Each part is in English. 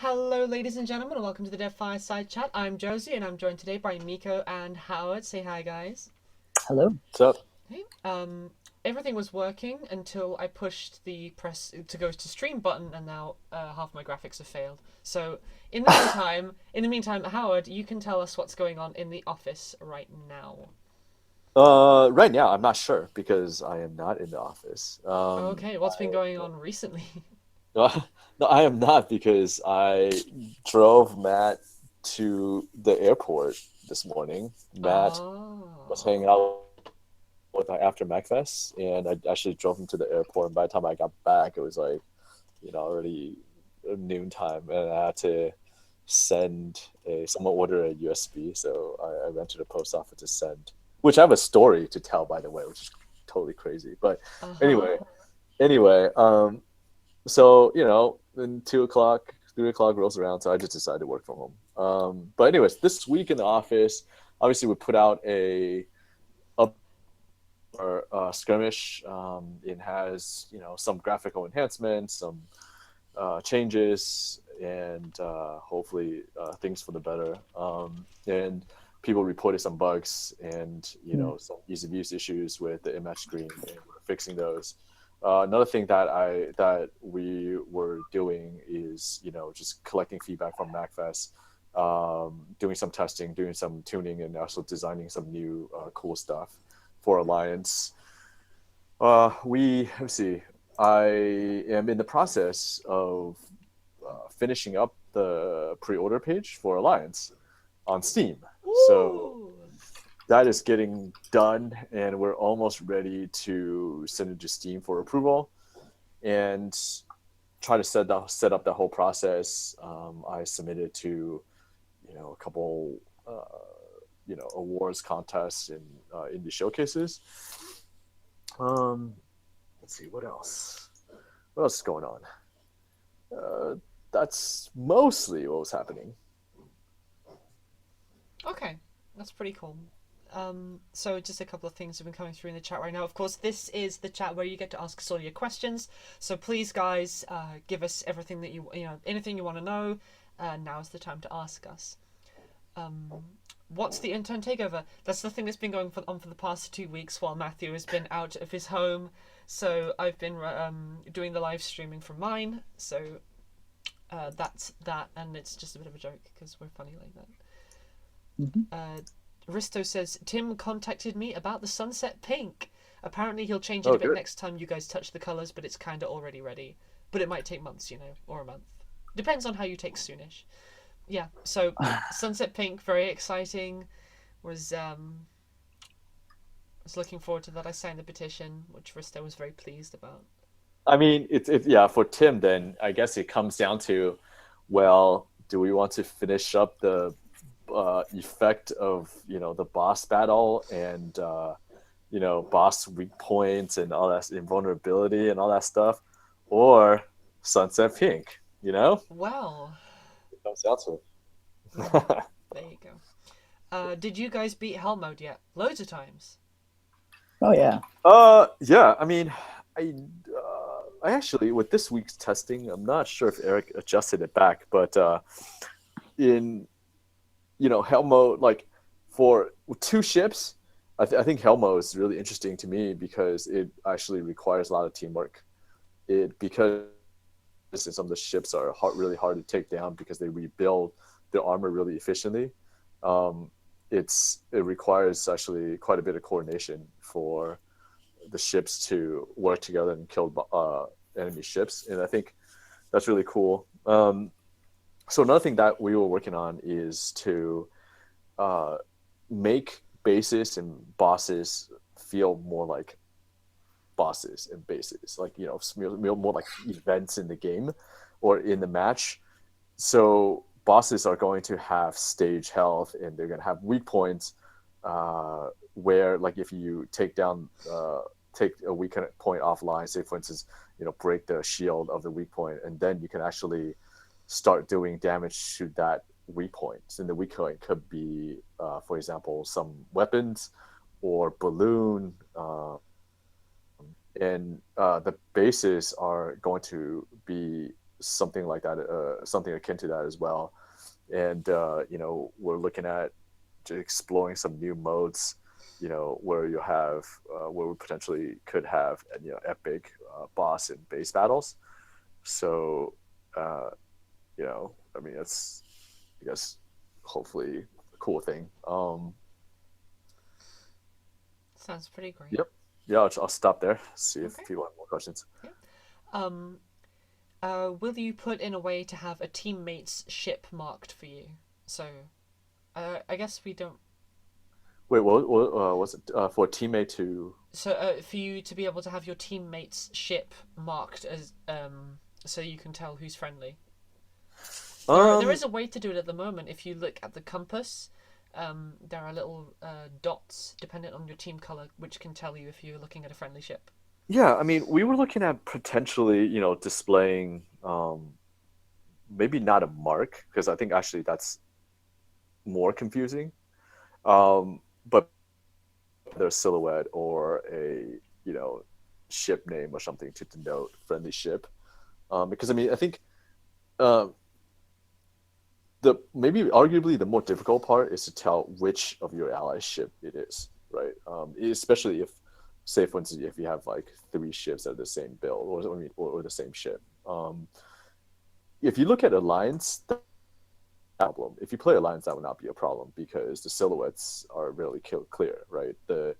Hello, ladies and gentlemen, and welcome to the Dev Fireside Chat. I'm Josie, and I'm joined today by Miko and Howard. Say hi, guys. Hello. What's up? Hey. Everything was working until I pushed the press to go to stream button, and now half my graphics have failed. So, in the meantime, Howard, you can tell us what's going on in the office right now. Right now, I'm not sure because I am not in the office. Okay, what's been going on recently? No, no, I am not because I drove Matt to the airport this morning. Matt was Oh. hanging out with my after MacFest, and I actually drove him to the airport. And by the time I got back, it was like, already noontime, and I had to someone ordered a USB, so I went to the post office to send. Which I have a story to tell, by the way, which is totally crazy. But Uh huh. anyway, anyway, so then 2 o'clock, 3 o'clock rolls around, so I just decided to work from home. But anyways, this week in the office, obviously we put out a skirmish. It has some graphical enhancements, some changes, and hopefully things for the better. And people reported some bugs and Mm. some ease of use issues with the image screen, and we're fixing those. Another thing that we were doing is just collecting feedback from MacFest, doing some testing, doing some tuning, and also designing some new cool stuff for Alliance. Let's see. I am in the process of finishing up the pre-order page for Alliance on Steam. So Woo! that is getting done, and we're almost ready to send it to Steam for approval and try to set up the whole process. I submitted to a couple awards contests and indie showcases. Um, let's see what else. What else is going on? Uh, that's mostly what was happening. Okay, that's pretty cool. So just a couple of things have been coming through in the chat right now. Of course, this is the chat where you get to ask us all your questions. So please, guys, give us everything that anything you want to know. Now is the time to ask us. Um, what's the intern takeover? That's the thing that's been on for the past 2 weeks while Matthew has been out of his home. So I've been doing the live streaming from mine. So that's that, and it's just a bit of a joke because we're funny like that. Hmm. Uh, Risto says Tim contacted me about the sunset pink. Apparently he'll change it Oh, a bit good. next time you guys touch the colours, but it's kind of already ready. But it might take months, or a month. Depends on how you take soonish. Yeah. So sunset pink, very exciting. Was was looking forward to that. I signed the petition, which Risto was very pleased about. I mean, it's yeah, for Tim. Then I guess it comes down to, well, do we want to finish up the effect of the boss battle and boss weak points and all that invulnerability and all that stuff, or Sunset Pink? Well, It comes down to yeah. it. There you go. Did you guys beat Hell mode yet? Loads of times. Oh yeah. Yeah. I mean, I actually with this week's testing, I'm not sure if Eric adjusted it back, but in Helmo, like for two ships, I think Helmo is really interesting to me because it actually requires a lot of teamwork. Because some of the ships are really hard to take down because they rebuild their armor really efficiently. Um, it requires actually quite a bit of coordination for the ships to work together and kill enemy ships, and I think that's really cool. So another thing that we were working on is to uh, make bases and bosses feel more like bosses and bases, like more like events in the game or in the match. So bosses are going to have stage health and they're going to have weak points. Where like if you take a weak point offline, say for instance, break the shield of the weak point, and then you can actually start doing damage to that weak points. And the weak point could be, for example, some weapons or balloon. And the bases are going to be something like that, something akin to that as well. And we're looking at exploring some new modes, where you have where we potentially could have epic boss and base battles. So uh, I mean, it's, I guess, hopefully a cool thing. Sounds pretty great. Yep. Yeah, I'll stop there. See if Okay. people have more questions. Yeah. Um, will you put in a way to have a teammate's ship marked for you? So, I guess we don't. Wait, what was it for a teammate to? So, for you to be able to have your teammate's ship marked as so you can tell who's friendly. There Um, is a way to do it at the moment. If you look at the compass, there are little dots dependent on your team color, which can tell you if you're looking at a friendly ship. yeah, I mean, we were looking at potentially, displaying maybe not a mark, because I think actually that's more confusing. But their silhouette or a ship name or something to denote friendly ship. Because I mean, I think um, the maybe arguably the more difficult part is to tell which of your allies ship it is, right? Especially if, say, for instance, if you have like three ships that are the same build, or the same ship. If you look at alliance, problem. If you play alliance, that would not be a problem because the silhouettes are really clear, right? The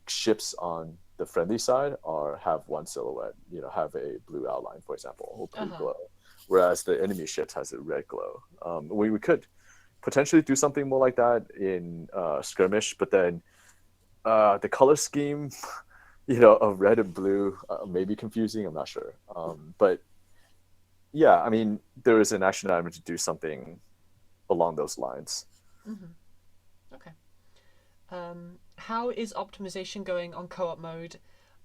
ships on the friendly side have one silhouette, have a blue outline, for example, or Uh blue huh. glow, whereas the enemy ships has a red glow. We could potentially do something more like that in skirmish, but then the color scheme, of red and blue may be confusing. I'm not sure, but yeah, I mean, there is an action item to do something along those lines. Mhm. Okay. How is optimization going on co-op mode?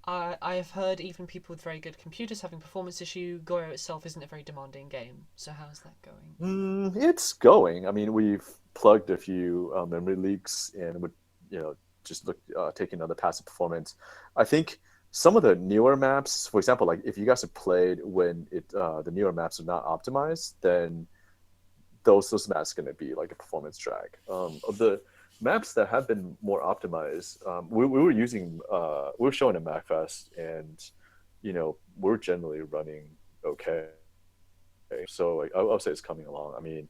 I have heard even people with very good computers having performance issue. Goyo itself isn't a very demanding game, so how's that going? It's going. I mean, we've plugged a few memory leaks and would, just look taking on the passive performance. I think some of the newer maps, for example, like if you guys have played when the newer maps are not optimized, then those maps are going to be like a performance drag. Of the maps that have been more optimized, we were using we were showing at MacFest, and we're generally running okay. So like I would say it's coming along. I mean,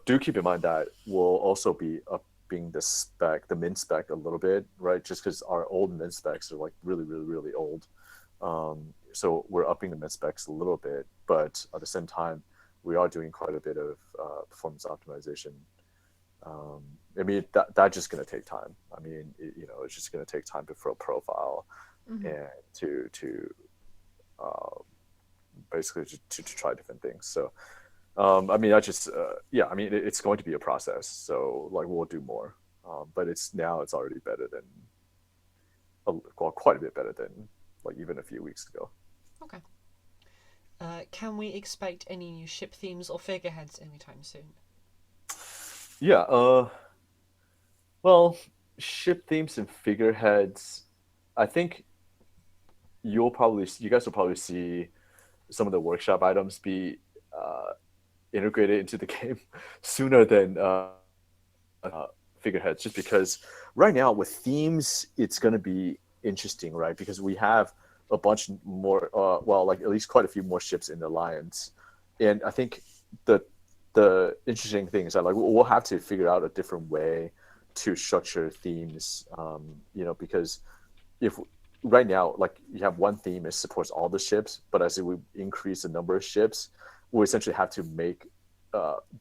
do keep in mind that we'll also be upping the min spec a little bit, right? Just because our old min specs are like really, really, really old. So we're upping the min specs a little bit, but at the same time, we are doing quite a bit of performance optimization. Um, I mean, that's just going to take time. I mean, it's just going to take time to fill profile Mm-hmm. and to uh, basically to try different things. So I mean, I just yeah, I mean, it's going to be a process. So like, we'll do more, but it's already better than well, quite a bit better than like even a few weeks ago. Okay. Can we expect any new ship themes or figureheads anytime soon? Yeah. Well, ship themes and figureheads. I think you guys will probably see some of the workshop items be uh, integrated into the game sooner than figureheads, just because right now with themes it's going to be interesting, right? Because we have a bunch more, well, like at least quite a few more ships in the alliance, and I think the the interesting thing is that like we'll have to figure out a different way to structure themes, because if right now like you have one theme, it supports all the ships, but as we increase the number of ships, we essentially have to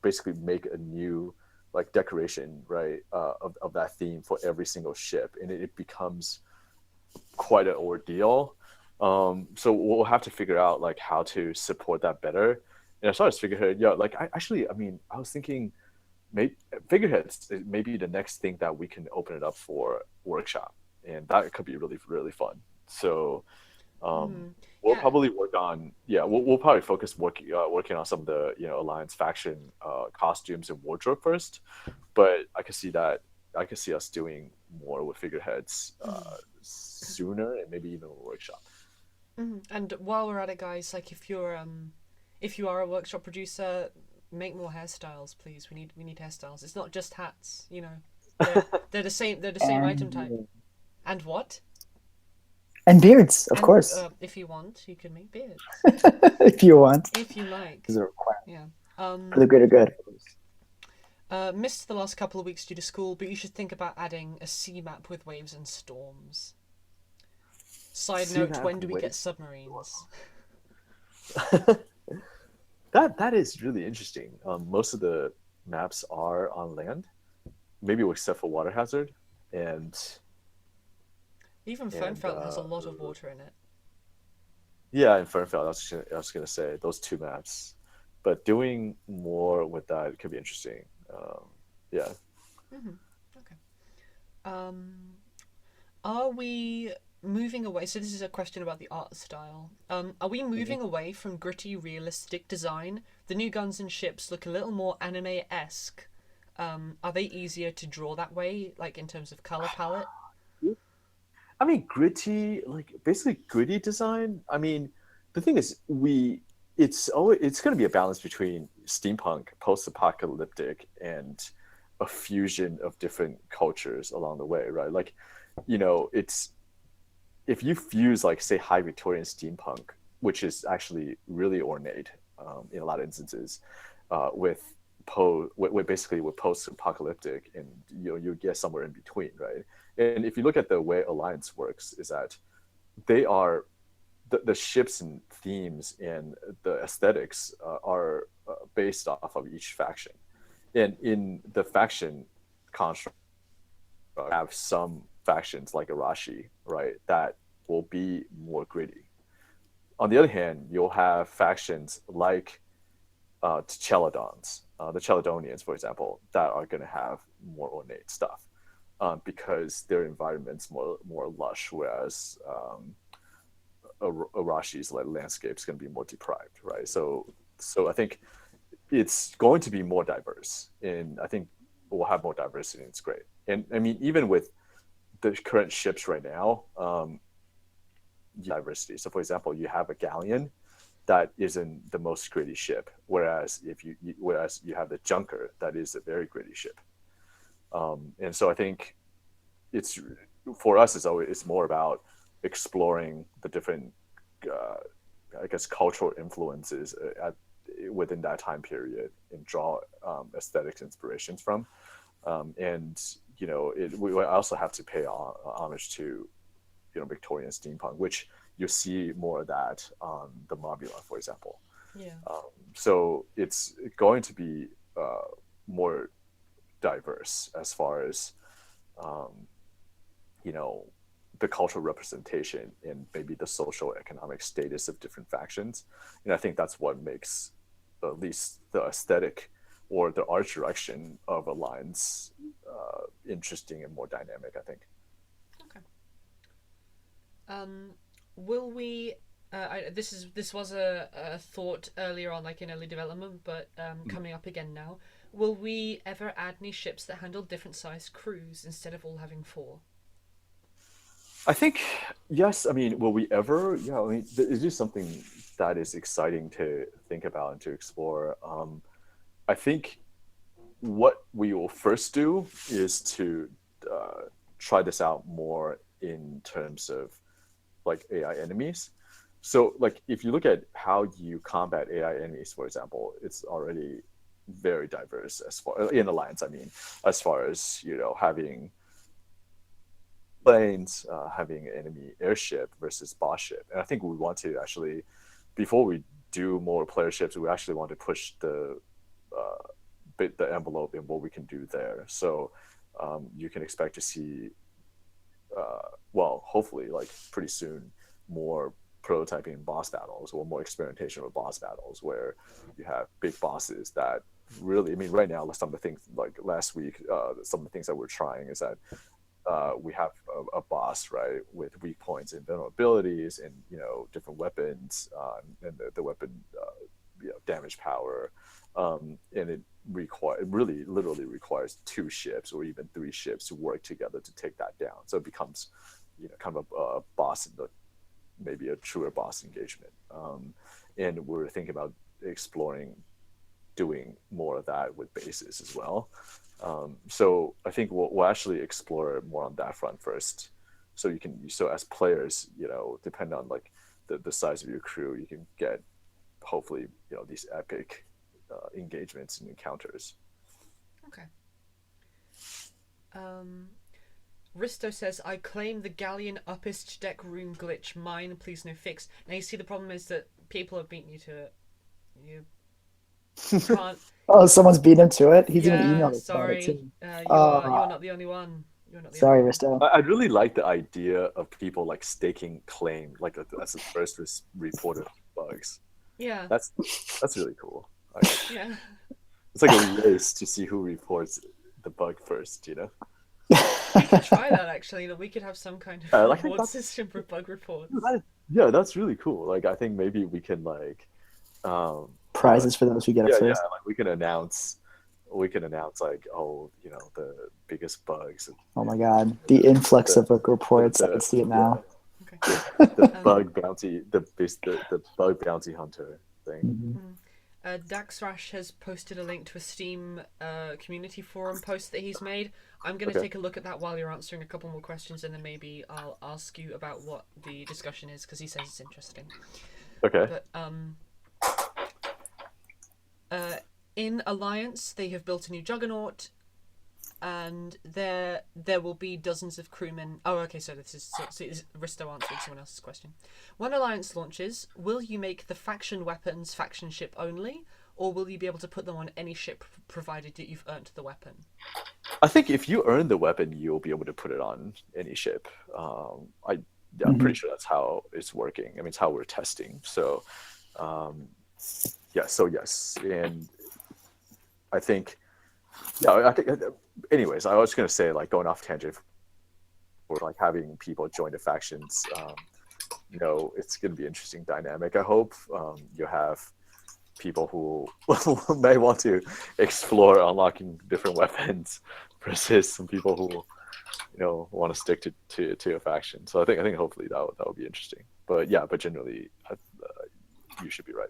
basically make a new like decoration, right, of that theme for every single ship, and it becomes quite an ordeal. So we'll have to figure out like how to support that better. And as far as figurehead, yeah, like I mean, I was thinking maybe figureheads maybe the next thing that we can open it up for workshop, and that could be really, really fun. So um, Mm, we'll yeah. probably work on, yeah, we'll probably focus working on some of the alliance faction costumes and wardrobe first, but I could see us doing more with figureheads Mm. sooner, and maybe even a workshop. And while we're at it, guys, like if you are a workshop producer, make more hairstyles, please. We need hairstyles. It's not just hats, you know. They're the same. They're the same item type. And And what? and beards, of And course, if you want, you can make beards if you want. if you like. Is a requirement Yeah. for the greater good. Missed the last couple of weeks due to school, but you should think about adding a sea map with waves and storms. Side Sea note: map when do we get waves. submarines? That is really interesting. Most of the maps are on land, maybe except for water hazard, and Even and Fernfeld has a lot of water in it. yeah, in Fernfeld, I was gonna say those two maps, but doing more with that could be interesting. Yeah, Okay. Um, are we moving away? So this is a question about the art style. Are we moving away from gritty, realistic design? The new guns and ships look a little more anime-esque. Are they easier to draw that way, like in terms of color palette? I mean gritty, like basically gritty design. I mean, the thing is, it's going to be a balance between steampunk, post-apocalyptic, and a fusion of different cultures along the way, right? Like, it's if you fuse like say high Victorian steampunk, which is actually really ornate in a lot of instances, with basically with post-apocalyptic, and you get somewhere in between, right? And if you look at the way Alliance works, is that they are the ships and themes and the aesthetics are based off of each faction, and in the faction construct have some factions like Arashi, right, that will be more gritty. On the other hand, you'll have factions like the Cheladonians, for example, that are going to have more ornate stuff because their environment's more lush, whereas Arashi's like landscape is going to be more deprived, right? So I think it's going to be more diverse, and I think we'll have more diversity, and it's great. And I mean, even with the current ships right now, diversity. So, for example, you have a galleon that isn't the most gritty ship, whereas whereas you have the junker that is a very gritty ship. And so I think it's for us it's more about exploring the different, uh, I guess, cultural influences within that time period and draw aesthetics inspirations from. And we also have to pay homage to Victorian steampunk, which you see more of that on the Mobula, for example. Yeah. So it's going to be more diverse as far as um, the cultural representation and maybe the social economic status of different factions. And I think that's what makes at least the aesthetic or the art direction of Alliance interesting and more dynamic, I think. Okay. Um, will we? This was a thought earlier on, like in early development, but coming up again now. Will we ever add any ships that handle different sized crews instead of all having four? I think yes. I mean, will we ever? Yeah. I mean, it's just something that is exciting to think about and to explore. I think what we will first do is to uh, try this out more in terms of like AI enemies. So, like, if you look at how you combat AI enemies, for example, it's already very diverse as far in Alliance. I mean, as far as having planes, having enemy airship versus boss ship. And I think we want to actually, before we do more player ships, we actually want to push uh, the envelope in what we can do there. So you can expect to see, well, hopefully, like pretty soon, more prototyping boss battles or more experimentation with boss battles where you have big bosses that really, I mean, right now, some of the things like last week, some of the things that we're trying is that we have a boss, right, with weak points and vulnerabilities and different weapons and the weapon damage power, and it really literally requires two ships or even three ships to work together to take that down. So it becomes kind of a boss in the maybe a truer boss engagement. And we're thinking about exploring doing more of that with bases as well. So I think we'll actually explore more on that front first. So as players, depending on like the size of your crew, you can get hopefully these epic engagements and encounters. Okay. Risto says, I claim the Galleon uppist deck room glitch. Mine, please no fix. Now you see the problem is that people have beaten you to it. You can't. Oh, someone's beat him to it. He's even Yeah, emailed us about it sorry. too. You're not the only one. You're not the Sorry, only one. Risto. I'd really like the idea of people like staking claim, like as the first reported bugs. Yeah. That's really cool. Like, Yeah. it's like a race to see who reports the bug first. We could try that actually. That we could have some kind of like reward system for bug reports. Yeah, that's really cool. Like I think maybe we can like Prizes for those who get it yeah, first. like we can announce like, oh, the biggest bugs. Oh my god, the influx of book reports. I can see it now. Okay. The bug bounty, the bug bounty hunter thing. Daxrash has posted a link to a Steam community forum post that he's made. I'm going to take a look at that while you're answering a couple more questions, and then maybe I'll ask you about what the discussion is, because he says it's interesting. Okay. But in Alliance, they have built a new Juggernaut, and there will be dozens of crewmen. Oh, okay, so this is Risto answered someone else's question. When Alliance launches, will you make the faction weapons faction ship only, or will you be able to put them on any ship provided that you've earned the weapon? I think if you earn the weapon, you'll be able to put it on any ship. I'm pretty sure that's how it's working. I mean, it's how we're testing. So, so yes, and I think, anyways, I was going to say, like, going off tangent, for like having people join the factions, it's going to be an interesting dynamic. I hope you have people who may want to explore unlocking different weapons versus some people who want to stick to a faction. So I think hopefully that would be interesting. But generally you should be right.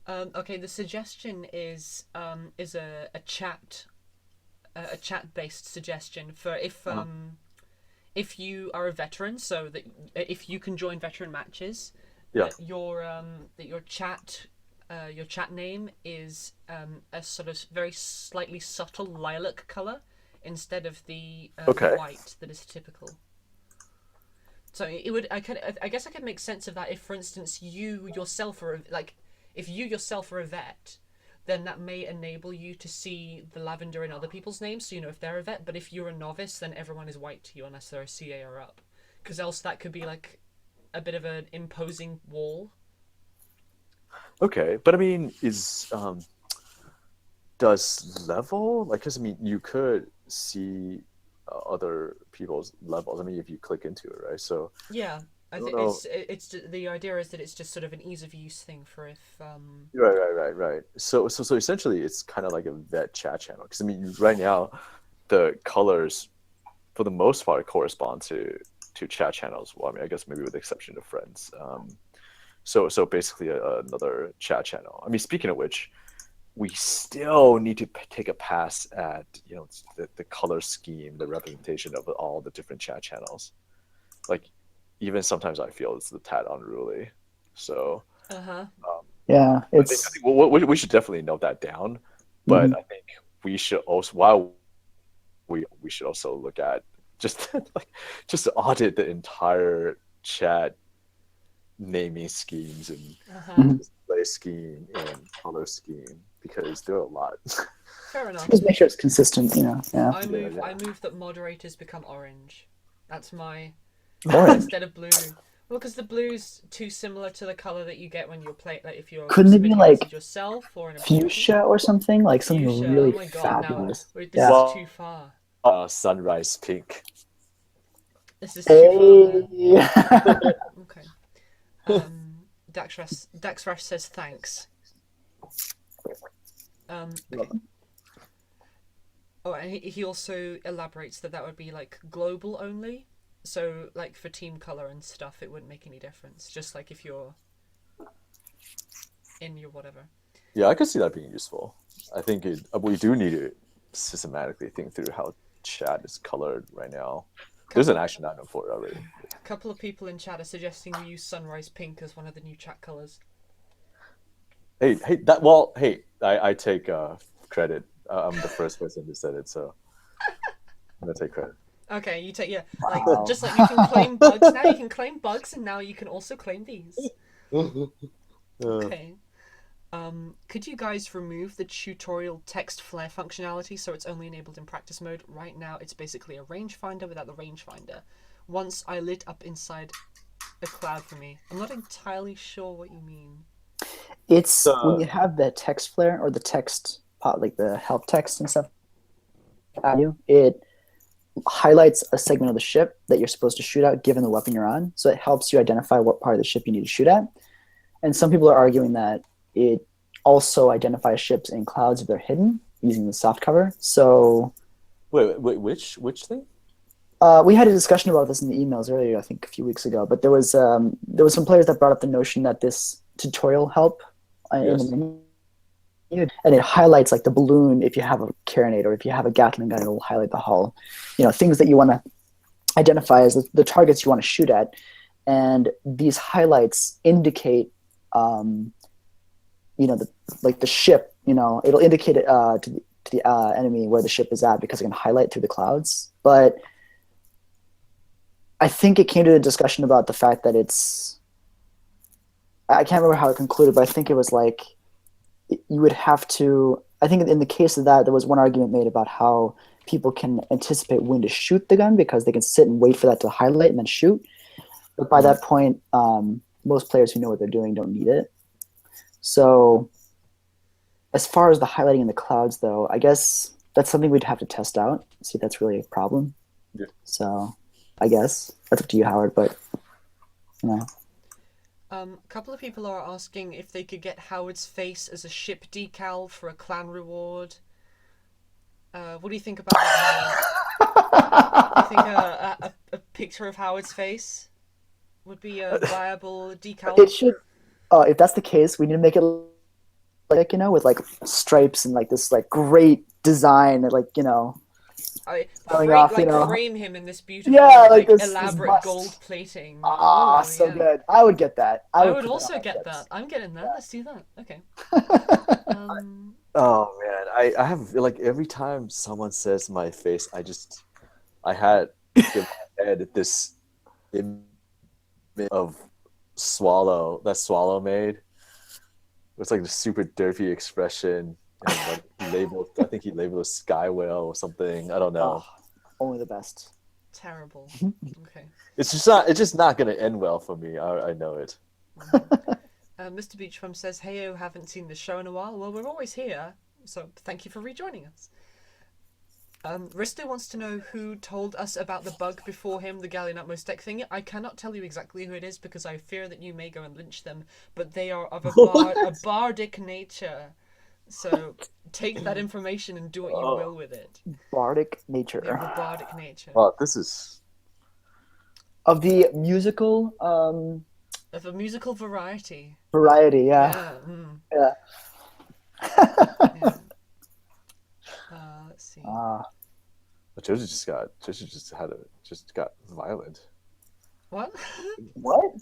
Okay, the suggestion is a chat based suggestion for if you are a veteran, so that if you can join veteran matches, that your chat name is a sort of very slightly subtle lilac color instead of the white that is typical. So it would I guess I could make sense of that if, for instance, you yourself are if you yourself are a vet, then that may enable you to see the lavender in other people's names, so you know if they're a vet. But if you're a novice, then everyone is white to you unless they're a CA or up, because else that could be like a bit of an imposing wall. Okay, but I mean, does level, like, because I mean, you could see other people's levels. I mean, if you click into it, right? So yeah. I think it's the idea is that it's just sort of an ease of use thing for if Right. So essentially it's kind of like a vet chat channel, because I mean right now the colors for the most part correspond to chat channels. Well, I mean, I guess maybe with the exception of friends. So basically another chat channel. I mean, speaking of which, we still need to take a pass at the color scheme, the representation of all the different chat channels. Like, even sometimes I feel it's the tad unruly. So yeah, I think we should definitely note that down. But I think we should also we should also look at just just audit the entire chat naming schemes and display scheme and color scheme, because there are a lot. Fair enough. Just make sure it's consistent, Yeah. I move that moderators become orange. That's my Orange instead of blue. Well, because the blue's too similar to the color that you get when you're playing. Like if you're couldn't it be like yourself or in a fuchsia or something, like something fuchsia. really Oh my god! fabulous? Now this is too far. Sunrise pink. This is too far. Okay. Daxrash says thanks. Okay. Oh, and he also elaborates that would be like global only. So like for team color and stuff, it wouldn't make any difference. Just like if you're in your whatever. Yeah, I could see that being useful. I think we do need to systematically think through how chat is colored right now. There's an action item for it already. A couple of people in chat are suggesting we use sunrise pink as one of the new chat colors. Hey, I take credit. I'm the first person who said it, so I'm gonna take credit. Okay, you take like Wow. just like you can claim bugs now. You can claim bugs, and now you can also claim these. Okay. Could you guys remove the tutorial text flare functionality so it's only enabled in practice mode? Right now, it's basically a rangefinder without the rangefinder. Once I lit up inside a cloud for me. I'm not entirely sure what you mean. It's when you have the text flare or the text, like the help text and stuff, it highlights a segment of the ship that you're supposed to shoot at given the weapon you're on. So it helps you identify what part of the ship you need to shoot at. And some people are arguing that it also identifies ships in clouds if they're hidden using the soft cover. So wait, which thing? We had a discussion about this in the emails earlier, I think a few weeks ago. But there was some players that brought up the notion that this tutorial help in the menu, and it highlights like the balloon if you have a carronade, or if you have a Gatling gun, it will highlight the hull. Things that you want to identify as the targets you want to shoot at, and these highlights indicate, the ship. It'll indicate it to the enemy where the ship is at because it can highlight through the clouds. But I think it came to a discussion about the fact that I can't remember how it concluded, but I think it was like you would have to. I think in the case of that, there was one argument made about how people can anticipate when to shoot the gun because they can sit and wait for that to highlight and then shoot. But by that point, most players who know what they're doing don't need it. So as far as the highlighting in the clouds, though, I guess that's something we'd have to test out, see if that's really a problem. Yeah. So I guess that's up to you, Howard, but A couple of people are asking if they could get Howard's face as a ship decal for a clan reward. What do you think about that, Howard? Do you think a picture of Howard's face would be a viable decal? It should. If that's the case, we need to make it with like stripes and like this like great design and frame him in this beautiful, this elaborate gold plating. So good. I would get that. I would also get that. I'm getting that. Let's do that. Okay. Oh man, I have like every time someone says my face, I had in my head this image of Swallow made. It's like the super derpy expression. And like I think he labeled a sky whale or something. I don't know. Only the best. Terrible. Okay. It's just not gonna end well for me. I know it. Mr. Beachbum says, "Heyo, haven't seen the show in a while." Well, we're always here, so thank you for rejoining us. Risto wants to know who told us about the bug before him, the Galleon Utmost deck thing. I cannot tell you exactly who it is because I fear that you may go and lynch them, but they are of a bardic nature. So take that information and do what you will with it. Bardic nature. They have a bardic nature. Well, this is of the musical. Of a musical variety. Variety, yeah. Yeah. Yeah. Let's see. Josie just got violent. What? What?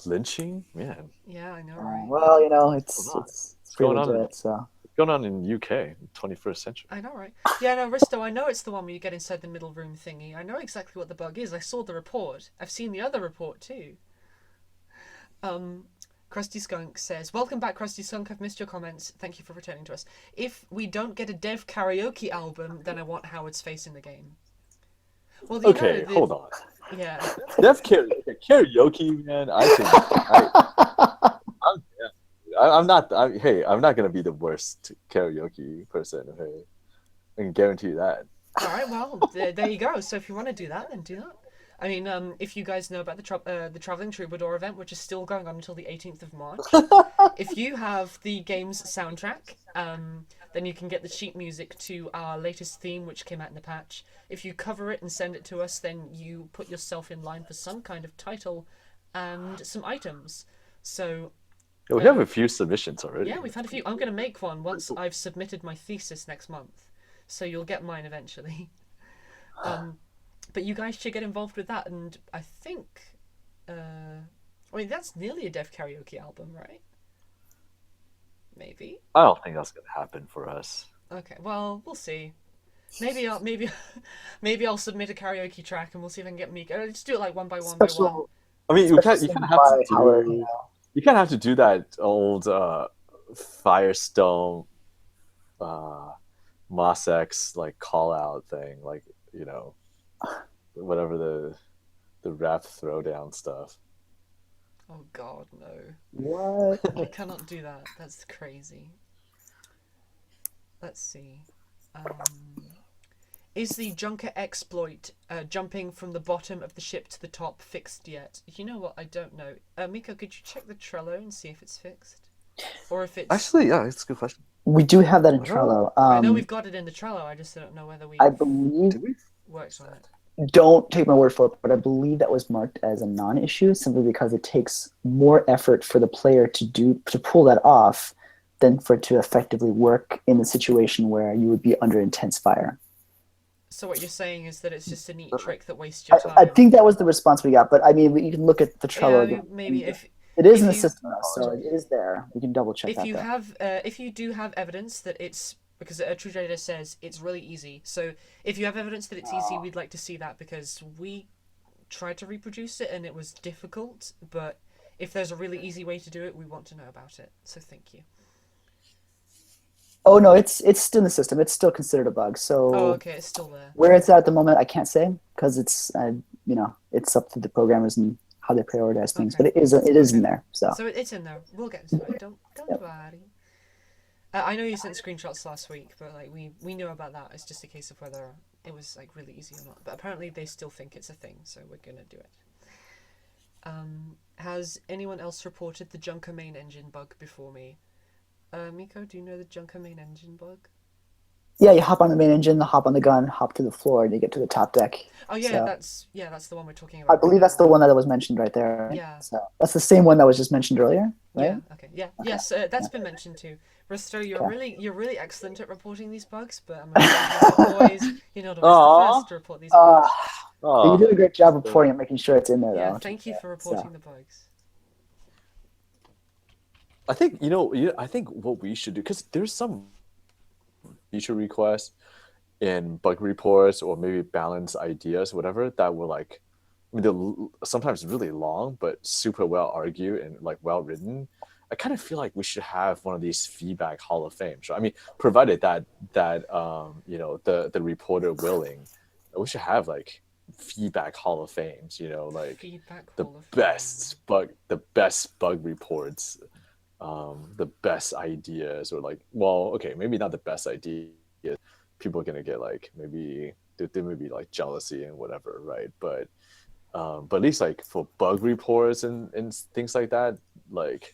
Lynching, man. Yeah, I know, right? Well, it's going on. Legit, so. Going on in UK, 21st century. I know, right? Yeah, no, Risto, I know it's the one where you get inside the middle room thingy. I know exactly what the bug is. I saw the report. I've seen the other report too. Krusty Skunk says, "Welcome back, Krusty Skunk. I've missed your comments. Thank you for returning to us. If we don't get a Dev karaoke album, then I want Howard's face in the game." Well, okay, hold on. Yeah. Dev karaoke, man. I think I'm not gonna be the worst karaoke person. Hey, I can guarantee you that. All right, well, there you go. So if you want to do that, then do that. I mean, if you guys know about the Traveling Troubadour event, which is still going on until the 18th of March, if you have the game's soundtrack, then you can get the sheet music to our latest theme, which came out in the patch. If you cover it and send it to us, then you put yourself in line for some kind of title and some items. So Yeah, we have a few submissions already. yeah, we've had a few. I'm going to make one once I've submitted my thesis next month, so you'll get mine eventually. But you guys should get involved with that, and I think, I mean, that's nearly a Dev Karaoke album, right? Maybe. I don't think that's gonna happen for us. Okay, well, we'll see. Maybe maybe I'll submit a karaoke track, and we'll see if I can get Mika. Just do it like one by one by one. Special, I mean, special you kind of by have to Howard. do. You kind of have to do that old Firestone, Moss X like call out thing, like whatever the rap throwdown stuff. Oh God, no! What? I cannot do that. That's crazy. Let's see. Is the Junker exploit jumping from the bottom of the ship to the top fixed yet? You know what? I don't know. Miko, could you check the Trello and see if it's fixed, or if it's Actually, yeah, it's a good question. We do have that in Trello. I know we've got it in the Trello. I just don't know whether we I believe. Did we? worked on it. Don't take my word for it, but I believe that was marked as a non-issue simply because it takes more effort for the player to pull that off than for it to effectively work in the situation where you would be under intense fire. So what you're saying is that it's just a neat trick that wastes your time. I think that was the response we got, but I mean, you can look at the Trello yeah, again. maybe if It is if in the you- system, so it is there. We can double check if that. you though. have if you do have evidence that it's because True Data says it's really easy. So if you have evidence that it's easy, we'd like to see that because we tried to reproduce it and it was difficult. But if there's a really easy way to do it, we want to know about it. So thank you. Oh no, it's still in the system. It's still considered a bug. So Oh, okay, it's still there. where it's at the moment, I can't say because it's it's up to the programmers and how they prioritize things. Okay. But it is in there. So So it's in there. We'll get to it. Don't Yep. worry. I know you sent screenshots last week, but like we knew about that. It's just a case of whether it was like really easy or not. But apparently they still think it's a thing, so we're gonna do it. Has anyone else reported the Junker main engine bug before me? Miko, do you know the Junker main engine bug? yeah, you hop on the main engine, hop on the gun, hop to the floor, and you get to the top deck. Oh yeah, So- that's the one we're talking about. I believe that's the one that was mentioned right there. Right? Yeah. So that's the same one that was just mentioned earlier, right? Yeah. Okay. Yeah. Yes. That's been mentioned too. Risto, you're really excellent at reporting these bugs, but I'm afraid you're not always the first to report these bugs. You do a great job reporting and making sure it's in there, Yeah. though. Thank you for reporting the bugs. I think I think what we should do, because there's some feature requests in bug reports or maybe balance ideas, whatever, that were like, I mean, they're sometimes really long but super well argued and like well written. I kind of feel like we should have one of these feedback Hall of Fame. So I mean, provided that the reporter willing, we should have like feedback Hall of Fames. Like Feedback the Hall of the best bug reports, the best ideas, or like, well, okay, maybe not the best ideas. People are gonna get like maybe there may be like jealousy and whatever, right? But at least like for bug reports and things like that, like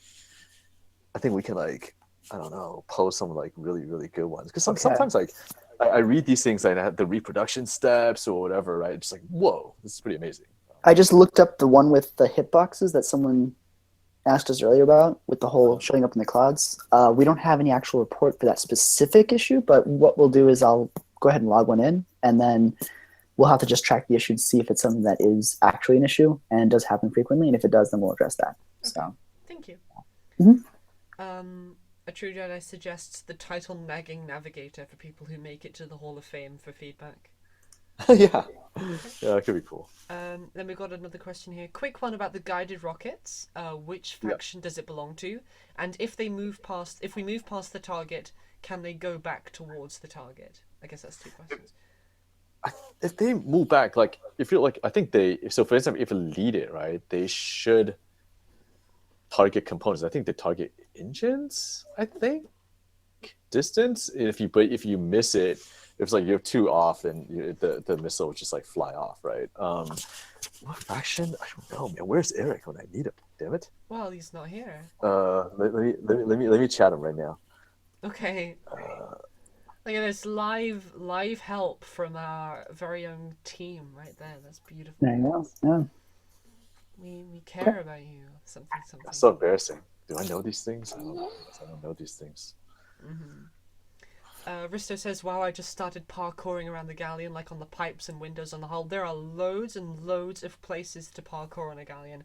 I think we can like, I don't know, post some like really really good ones, because sometimes like I read these things and I have the reproduction steps or whatever, right? It's like, whoa, this is pretty amazing. I just looked up the one with the hitboxes that someone asked us earlier about, with the whole showing up in the clouds. We don't have any actual report for that specific issue, but what we'll do is I'll go ahead and log one in, and then we'll have to just track the issue and see if it's something that is actually an issue and does happen frequently, and if it does, then we'll address that. So Thank you. Mhm. A True Jedi suggests the title nagging navigator for people who make it to the Hall of Fame for feedback. Yeah, that could be cool. Then we got another question here. Quick one about the guided rockets. Which faction does it belong to? And if we move past the target, can they go back towards the target? I guess that's two questions. If they move back, like if you're like, I think for example, if you lead it, right, they should target components. I think they target engines, I think, distance. If you miss it, if it's like you have two off, then the missile would just like fly off, right? What faction? I don't know, man. Where's Eric when I need him? Damn it. Well, he's not here. Let me chat him right now. Okay. Look at this live help from our very own team right there. That's beautiful. There you go. Yeah. We care about you. Something. That's so embarrassing. Do I know these things? I don't know these things. Risto says, wow, I just started parkouring around the galleon, like on the pipes and windows on the hull. There are loads and loads of places to parkour on a galleon.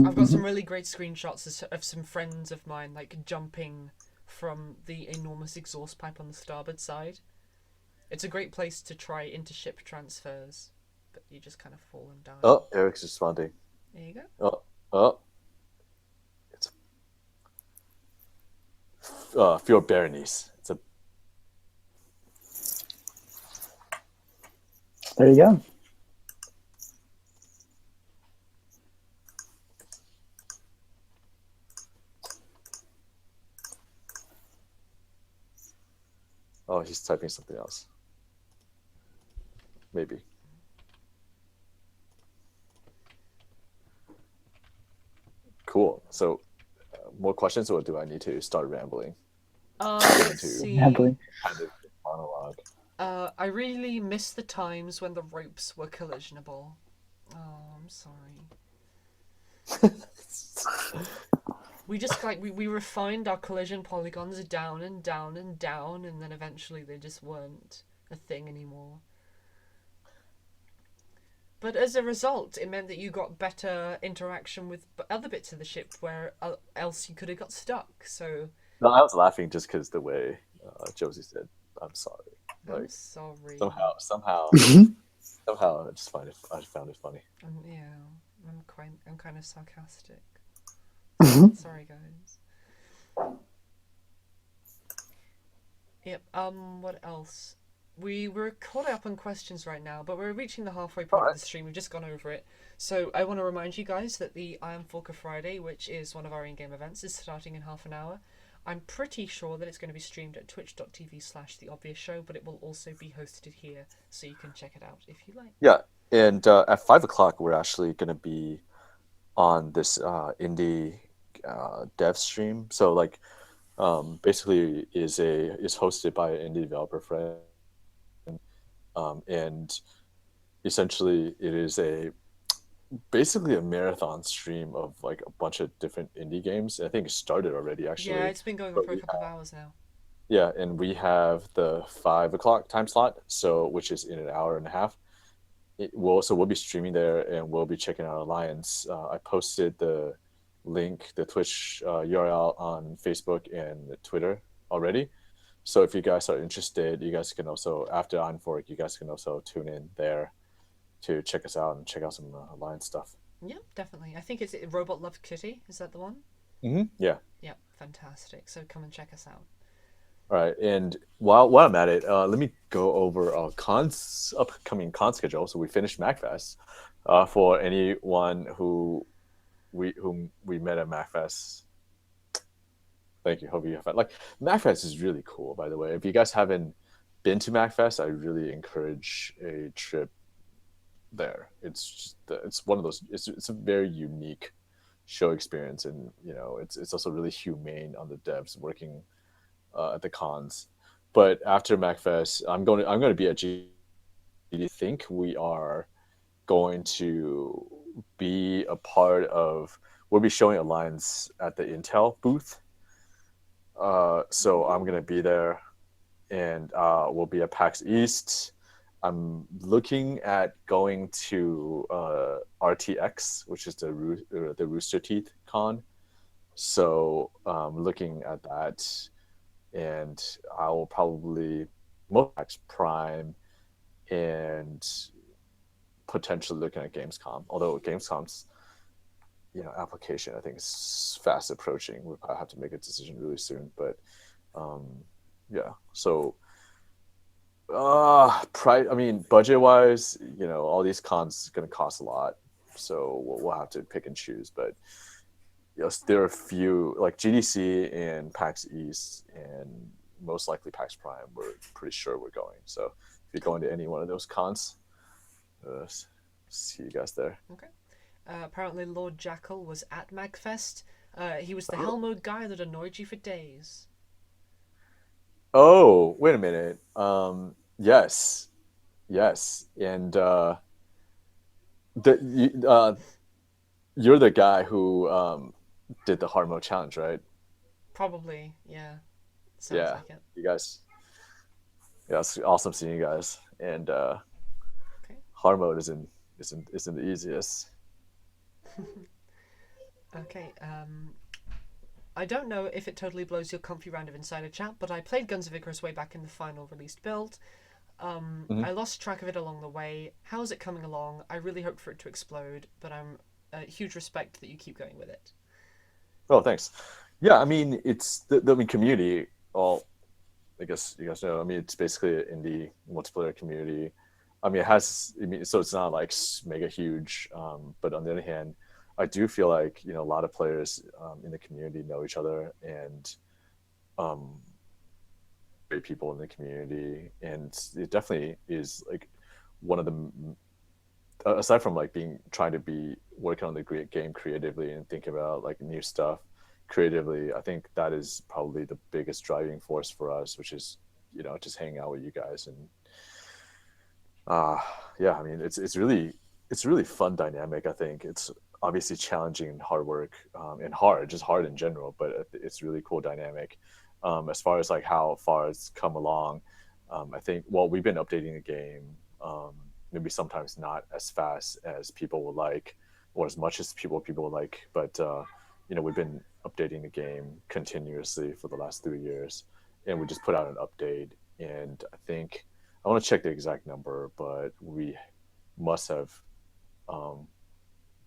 I've got some really great screenshots of some friends of mine, like, jumping from the enormous exhaust pipe on the starboard side. It's a great place to try intership transfers, but you just kind of fall and die. Oh, Eric's responding. There you go. Oh. It's Fjord Berenice. It's a. There you go. Oh, he's typing something else. Maybe. Cool. So, more questions, or do I need to start rambling? Let's see. Happily. Kind of monologue. I really miss the times when the ropes were collisionable. Oh, I'm sorry. We just we refined our collision polygons down and down and down, and then eventually they just weren't a thing anymore. But as a result, it meant that you got better interaction with other bits of the ship where else you could have got stuck. So No, I was laughing just because the way Josie said, "I'm sorry." I'm Like sorry. somehow, I just found it funny. Yeah, I'm kind of sarcastic. Sorry, guys. Yep. What else? We're caught up on questions right now, but we're reaching the halfway point of the stream. We've just gone over it. So I want to remind you guys that the I Am Falker Friday, which is one of our in-game events, is starting in half an hour. I'm pretty sure that it's going to be streamed at twitch.tv/theobviousshow, but it will also be hosted here, so you can check it out if you like. Yeah, and at 5 o'clock, we're actually going to be on this indie dev stream. So like, basically, is hosted by an indie developer friend, and essentially, it is basically a marathon stream of like a bunch of different indie games. I think it started already, actually. Yeah, it's been going on for a couple of hours now. Yeah, and we have the 5 o'clock time slot, which is in an hour and a half. We'll be streaming there, and we'll be checking out Alliance. I posted the link, the Twitch URL on Facebook and Twitter already. So if you guys are interested, you guys can also, after Unfork, you guys can also tune in there to check us out and check out some Alliance stuff. Yeah, definitely. I think it's Robot Love Kitty. Is that the one? Mm-hmm. Yeah. Yeah, fantastic. So come and check us out. All right, and while I'm at it, let me go over our upcoming con schedule. So we finished MacFest. For anyone whom we met at MacFest, thank you. Hope you have fun. Like, MacFest is really cool, by the way. If you guys haven't been to MacFest, I really encourage a trip there. It's one of those. It's a very unique show experience, and it's also really humane on the devs working at the cons. But after MacFest, I'm going to be at G. Do you think we are going to be a part of? We'll be showing Alliance at the Intel booth. So I'm going to be there, and we'll be at PAX East. I'm looking at going to RTX, which is the Rooster Teeth con. So looking at that, and I will probably PAX Prime and potentially looking at Gamescom. Although Gamescom's application, I think, is fast approaching. We'll probably have to make a decision really soon. But yeah, so. Budget wise, all these cons are going to cost a lot, so we'll have to pick and choose. But there are a few, like GDC and PAX East and most likely PAX Prime. We're pretty sure we're going. So if you're going to any one of those cons, see you guys there. Okay. Apparently, Lord Jackal was at MagFest. He was the Oh. Helmo guy that annoyed you for days. Oh, wait a minute. Yes, yes, and you're the guy who did the hard mode challenge, right? Probably, yeah. Sounds Yeah, like it. you guys. Yeah, it's awesome seeing you guys. And Okay. hard mode isn't the easiest. Okay. I don't know if it totally blows your comfy round of insider chat, but I played Guns of Icarus way back in the final released build. Mm-hmm. I lost track of it along the way. How's it coming along? I really hoped for it to explode, but I'm huge respect that you keep going with it. Oh, thanks. Yeah, I mean, it's the community. Well, I guess you guys know. I mean, it's basically an indie multiplayer community. I mean, it has. I mean, so it's not like mega huge. But on the other hand, I do feel like a lot of players in the community know each other and um, great people in the community, and it definitely is like one of the aside from like being trying to be working on the great game creatively and thinking about like new stuff creatively. I think that is probably the biggest driving force for us, which is just hanging out with you guys and uh yeah, I mean it's really fun dynamic. I think it's obviously challenging and hard work, and hard in general, but it's really cool dynamic. As far as like how far it's come along, I think, well, we've been updating the game, maybe sometimes not as fast as people would like or as much as people would like, but we've been updating the game continuously for the last 3 years, and we just put out an update, and I think I want to check the exact number, but we must have um,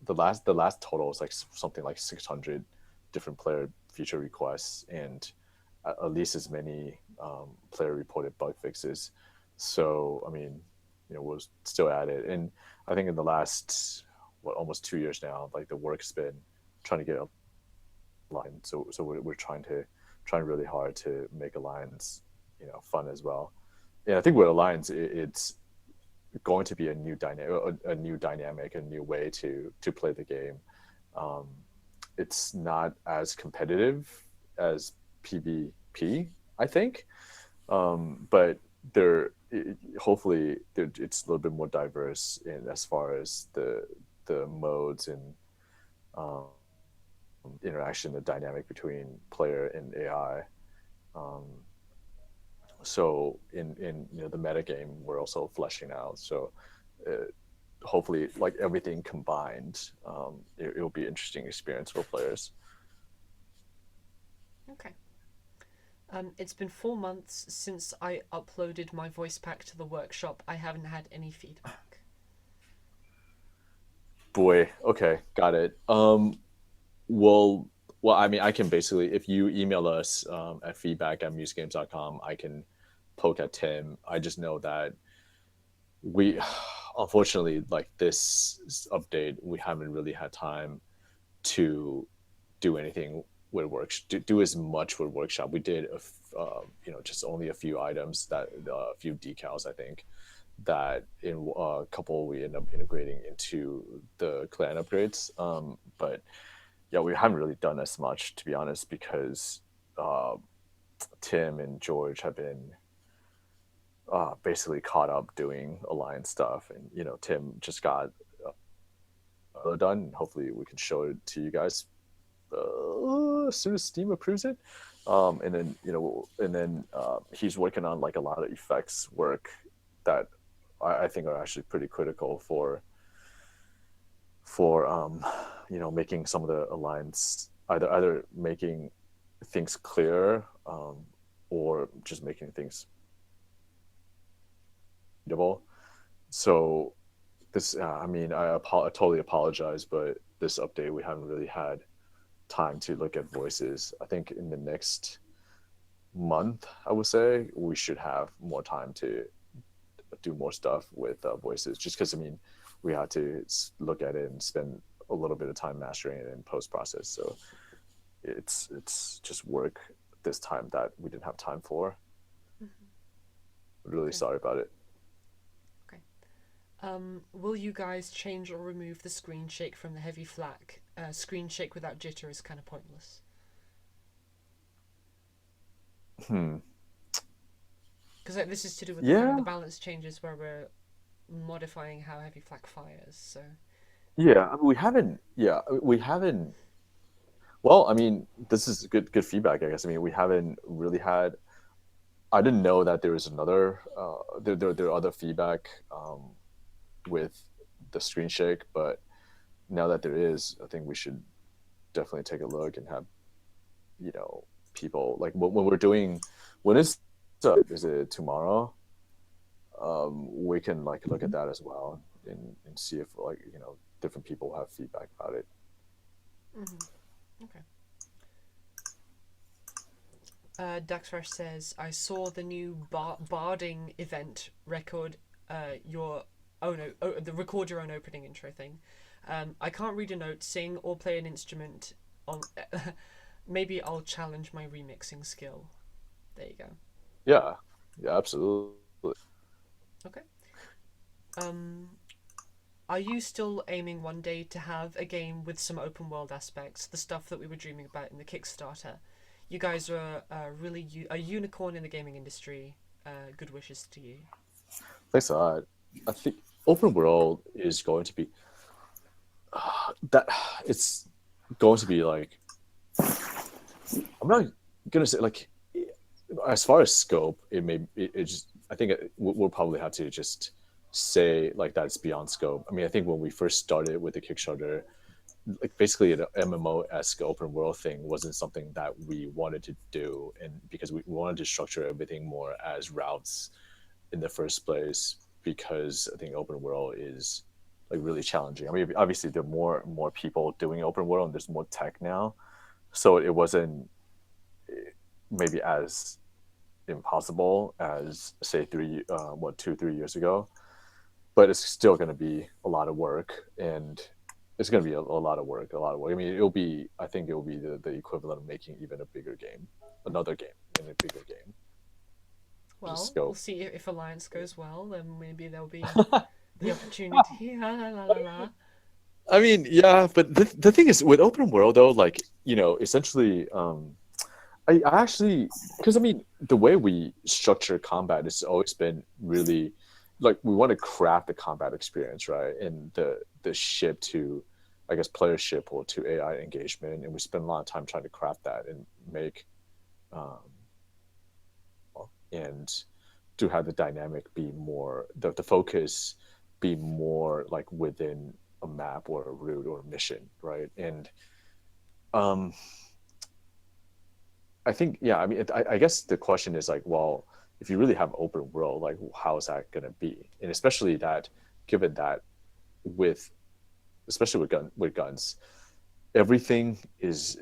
the last total was like something like 600 different player feature requests and at least as many player reported bug fixes. So I mean, we'll still at it, and I think in the last almost 2 years now, like the work's been trying to get a line. So we're trying really hard to make Alliance fun as well. And I think with Alliance, it's going to be a new dynamic, a new way to play the game. Um, it's not as competitive as PvP, I think, but hopefully it's a little bit more diverse in as far as the modes and um, interaction, the dynamic between player and AI. Um, so in the meta game, we're also fleshing out. So uh, hopefully, like everything combined, it'll be an interesting experience for players. Okay. It's been 4 months since I uploaded my voice pack to the workshop. I haven't had any feedback. Boy, okay, got it. Well, I mean, I can basically, if you email us at feedback@musegames.com, I can poke at Tim. I just know that we, unfortunately, like this update, we haven't really had time to do anything with do as much with workshop. We did just only a few items, that a few decals, I think, that in a couple we end up integrating into the clan upgrades. But yeah, we haven't really done as much, to be honest, because uh, Tim and George have been basically caught up doing Alliance stuff, and Tim just got done. Hopefully, we can show it to you guys as soon as Steam approves it. And then he's working on like a lot of effects work that I think are actually pretty critical for making some of the Alliance, either making things clear, or just making things readable. So this, I mean, I totally apologize, but this update we haven't really had time to look at voices. I think in the next month, I would say we should have more time to do more stuff with voices. Just because, I mean, we had to look at it and spend a little bit of time mastering it in post process. So it's just work this time that we didn't have time for. Really Okay. sorry about it. Will you guys change or remove the screen shake from the heavy flak? Screen shake without jitter is kind of pointless. Hmm. Because this is to do with the kind of Yeah. the balance changes where we're modifying how heavy flak fires. So Yeah. I mean, we haven't. Yeah. We haven't. Well, I mean, this is good feedback, I guess. I mean, we haven't really had. I didn't know that there was another. There are other feedback with the screen shake, but now that there is, I think we should definitely take a look and have people like when we're doing when is it tomorrow? We can like look at that as well and see if like different people have feedback about it. okay. Daxfresh says, I saw the new barding event record your the record your own opening intro thing. I can't read a note, sing, or play an instrument. On maybe I'll challenge my remixing skill. There you go. Yeah, yeah, absolutely. Okay. Are you still aiming one day to have a game with some open world aspects, the stuff that we were dreaming about in the Kickstarter? You guys are really a unicorn in the gaming industry. Good wishes to you. Thanks a lot. I think open world is going to be that it's going to be like I'm not gonna say like as far as scope, it just I think we'll probably have to just say like that it's beyond scope. I mean, I think when we first started with the Kickstarter, like basically an MMO-esque open world thing wasn't something that we wanted to do, and because we wanted to structure everything more as routes in the first place, because I think open world is like really challenging. I mean, obviously there are more people doing open world, and there's more tech now, so it wasn't maybe as impossible as say 2-3 years ago, but it's still going to be a lot of work, and it's going to be a lot of work, a lot of work. I mean, I think it will be the equivalent of making even a bigger game, another game in a bigger game. Just Well, we'll scope. see if Alliance goes well. Then maybe there'll be the opportunity. La la la la la. I mean, yeah, but the thing is with open world though, like essentially, I actually, because I mean, the way we structure combat has always been really like we want to craft the combat experience, right? And the ship to, I guess, player ship or to AI engagement, and we spend a lot of time trying to craft that and make, um, and to have the dynamic be more the focus be more like within a map or a route or a mission, right? And um I think, yeah, I mean, I guess the question is like, well, if you really have open world, like, how is that going to be? And especially that, given that with, especially with guns, everything is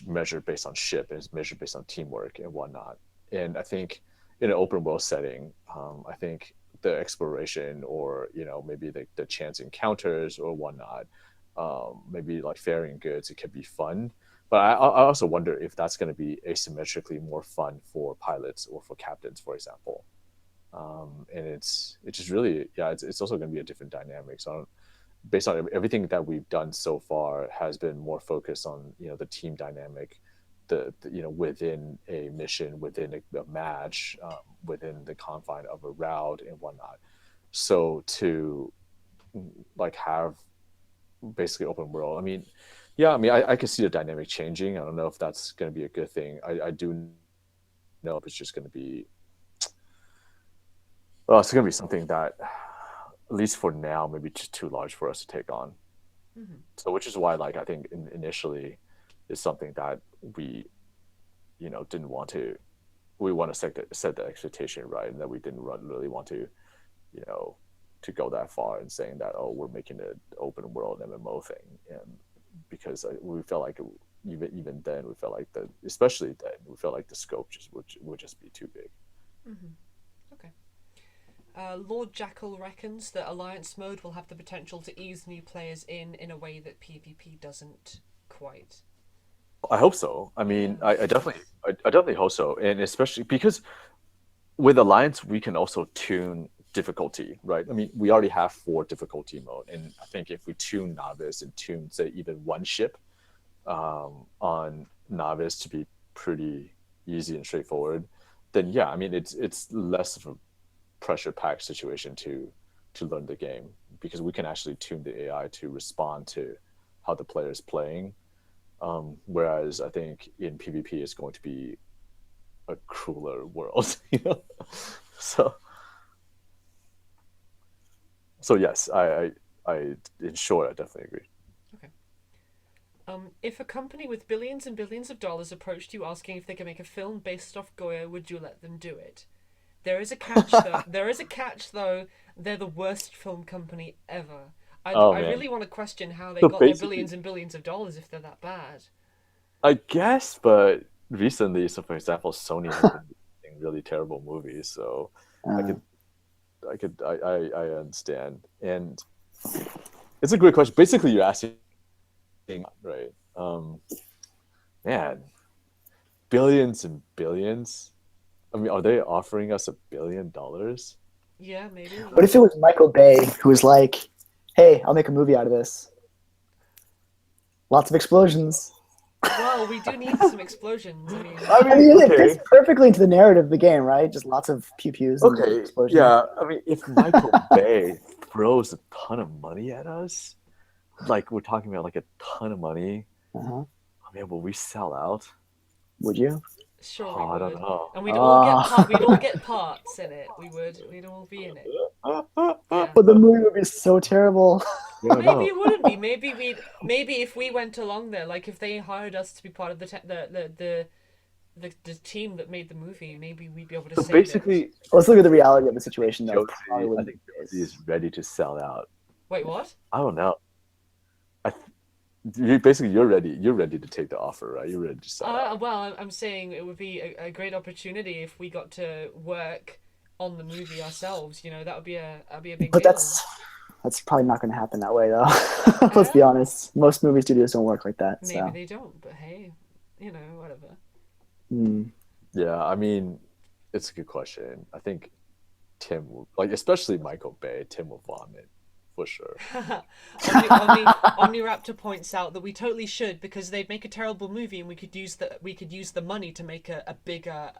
measured based on ship and is measured based on teamwork and whatnot. And I think in an open world setting, I think the exploration or maybe the chance encounters or whatnot, maybe like ferrying goods, it could be fun. But I also wonder if that's going to be asymmetrically more fun for pilots or for captains, for example. And it's just really, yeah, it's also going to be a different dynamic. So I don't, based on everything that we've done so far has been more focused on the team dynamic, the within a mission, within a match, within the confine of a route and whatnot. So to like have basically open world, I mean, yeah, I mean, I could see the dynamic changing. I don't know if that's going to be a good thing. I do know if it's just going to be, well, it's going to be something that at least for now maybe just too large for us to take on. Mm-hmm. So which is why like I think initially is something that we didn't want to, we want to set the expectation right, and that we didn't really want to you know to go that far and saying that, oh, we're making an open world MMO thing, and because we felt like even then we felt like especially then we felt like the scope just would just be too big. Mm-hmm. Okay. Lord Jackal reckons that Alliance mode will have the potential to ease new players in a way that PvP doesn't quite. I hope so. I mean, I definitely hope so, and especially because with Alliance, we can also tune difficulty, right? I mean, we already have 4 difficulty mode, and I think if we tune Novice and tune, say, even one ship on Novice to be pretty easy and straightforward, then yeah, I mean, it's less of a pressure packed situation to learn the game because we can actually tune the AI to respond to how the player is playing. Whereas I think in PvP it's going to be a crueler world, you know. So so yes, I in short, I definitely agree. Okay. If a company with billions and billions of dollars approached you asking if they could make a film based off Goya, would you let them do it? There is a catch though. There is a catch though. They're the worst film company ever. Oh I man. really want to question how they So got their basically, billions and billions of dollars if they're that bad. I guess, but recently, so for example, Sony has been making really terrible movies, so I Uh, could I understand. And it's a great question. Basically, you're asking, right? Man, billions and billions. I mean, are they offering us $1 billion? Yeah, maybe. what if it was Michael Bay who was like, "Hey, I'll make a movie out of this. Lots of explosions." Well, we do need some explosions. I mean, I I mean, mean, it fits okay, perfectly into the narrative of the game, right? Just lots of pew pews and okay, explosions. yeah. I mean, if Michael Bay throws a ton of money at us, like we're talking about like a ton of money, Uh-huh. I mean, will we sell out? Would you? sure we Oh, I don't would, know. and we'd all Ah, get parts in it. We would. We'd all be in it. I Yeah. but the movie would be so terrible. don't Maybe know. it wouldn't be. Maybe if we went along there, like if they hired us to be part of the team that made the movie, maybe we'd be able to So save it. basically, Let's look at the reality of the situation, though. Probably I wouldn't be think the Josie is case. ready to sell out. Wait, what? I don't know. I you basically you're ready. You're ready to take the offer, right? You're ready to sell out. Well, I'm saying it would be a great opportunity if we got to work on the movie ourselves. You know, that'd be a big But deal. that's probably not going to happen that way, though. Let's be Uh, honest. Most movie studios don't work like that. maybe So, they don't, but hey, you know, whatever. hmm. Yeah, I mean, it's a good question. I think Tim will like, especially Michael Bay. Tim will vomit for sure. Omniraptor points out that we totally should because they'd make a terrible movie and we could use the money to make a bigger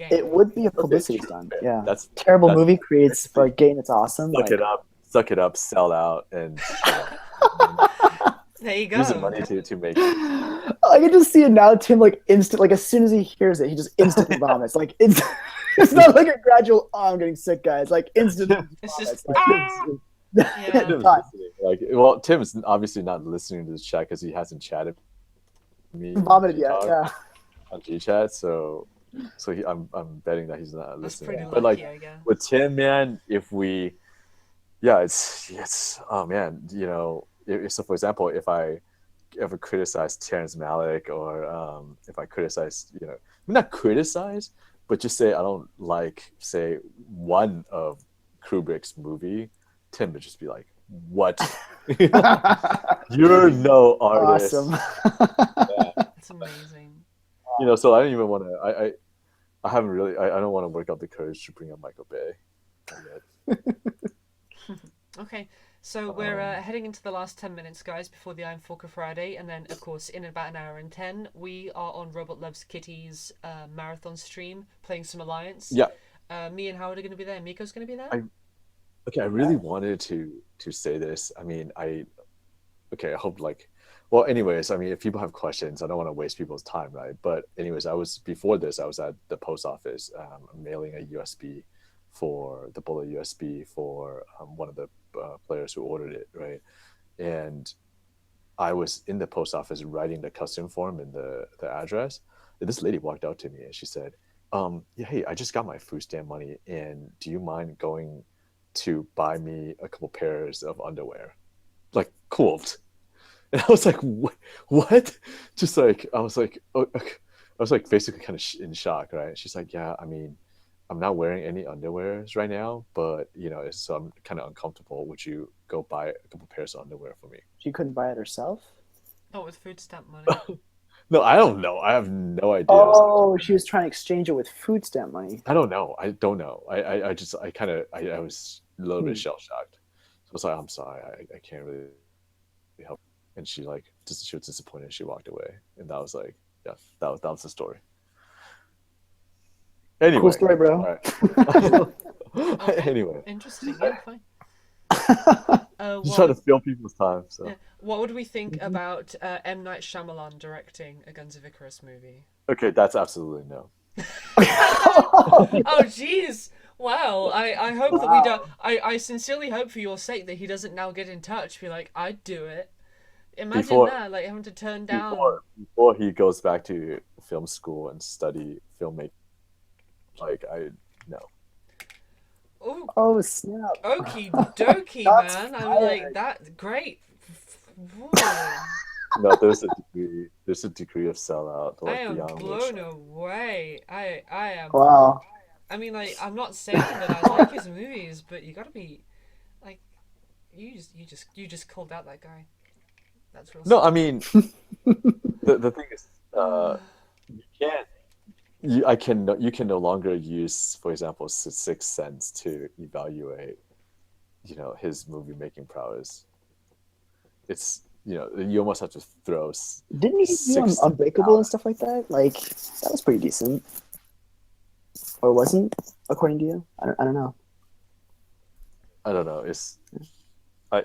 It game. would be a Okay, publicity true, stunt. fair. Yeah. That's Terrible that's movie creates for basically a game that's awesome. Like, suck it up, sell out, and There you use the go. money to make it. I can just see it now. Tim, like, instant, like, as soon as he hears it, he just instantly vomits. Like, it's not like a gradual, oh, I'm getting sick, guys. Like, instantly It's just vomits. Like, yeah. Tim's done. listening. Like, well, Tim's obviously not listening to this chat because he hasn't chatted with me on Vomited G yet, Talk yeah. on G Chat. I'm betting that he's not That's listening. pretty But like lucky, I guess. with Tim, man, if we, yeah, it's oh man, you know, so for example, if I ever criticize Terrence Malick or if I criticize, you know, I mean, not criticize, but just say I don't like, say, one of Kubrick's movie, Tim would just be like, "What? You're no Awesome. artist." Yeah. It's amazing. You know, so I don't even want to. I haven't really. I don't want to work up the courage to bring up Michael Bay yet. Okay, so we're heading into the last 10 minutes, guys, before the Iron Forker Friday, and then, of course, in about an hour and 10, we are on Robot Loves Kitty's marathon stream playing some Alliance. Yeah, Me and Howard are going to be there. Miko's going to be there. I okay. I really wanted to say this. I mean, okay. I hope like. Well, anyways, I mean, if people have questions, I don't want to waste people's time, right? But anyways, before this, I was at the post office mailing a USB for the bullet USB for one of the players who ordered it, right? And I was in the post office writing the custom form and the address. And this lady walked out to me and she said, yeah, hey, I just got my food stamp money, and do you mind going to buy me a couple pairs of underwear, like quote?" And I was like, what? Just like, I was like, oh, okay. I was like basically kind of in shock, right? She's like, yeah, I mean, I'm not wearing any underwears right now, but you know, so I'm kind of uncomfortable. Would you go buy a couple pairs of underwear for me? She couldn't buy it herself. Oh, with food stamp money. No, I don't know. I have no idea. Oh, she was trying to exchange it with food stamp money. I don't know. I don't know. I just I kind of I was a little bit Hmm. shell shocked. So I was like, I'm sorry, I can't really help. And she like just she was disappointed. She walked away, and that was like, yeah, that was the story. Cool Anyway, story, bro. all right. Okay. Anyway, Interesting. Yeah, fine. just What trying to would fill people's time. So what would we think about M. Night Shyamalan directing a Guns of Icarus movie? okay, that's absolutely no. Oh, jeez. Wow. I hope that we don't. Wow. I sincerely hope for your sake that he doesn't now get in touch. Be like, I'd do it. Imagine Before that, like having to turn down. before he goes back to film school and study filmmaking, like I no. Oh, Oh snap! okie dokie, Shots man. I'm like fired. that. Great. Ooh. No, there's a degree of sellout I like am beyond which blown away. I am. Wow. I mean, like, I'm not saying that I like his movies, but you gotta be like, you just called out that guy. That's real. no, Sad. I mean the thing is you can't you can no longer use, for example, Sixth Sense to evaluate, his movie making prowess. It's you almost have to throw Didn't he do six Unbreakable and stuff like that? Like that was pretty decent, or wasn't? According to you, I don't know. I don't know. It's I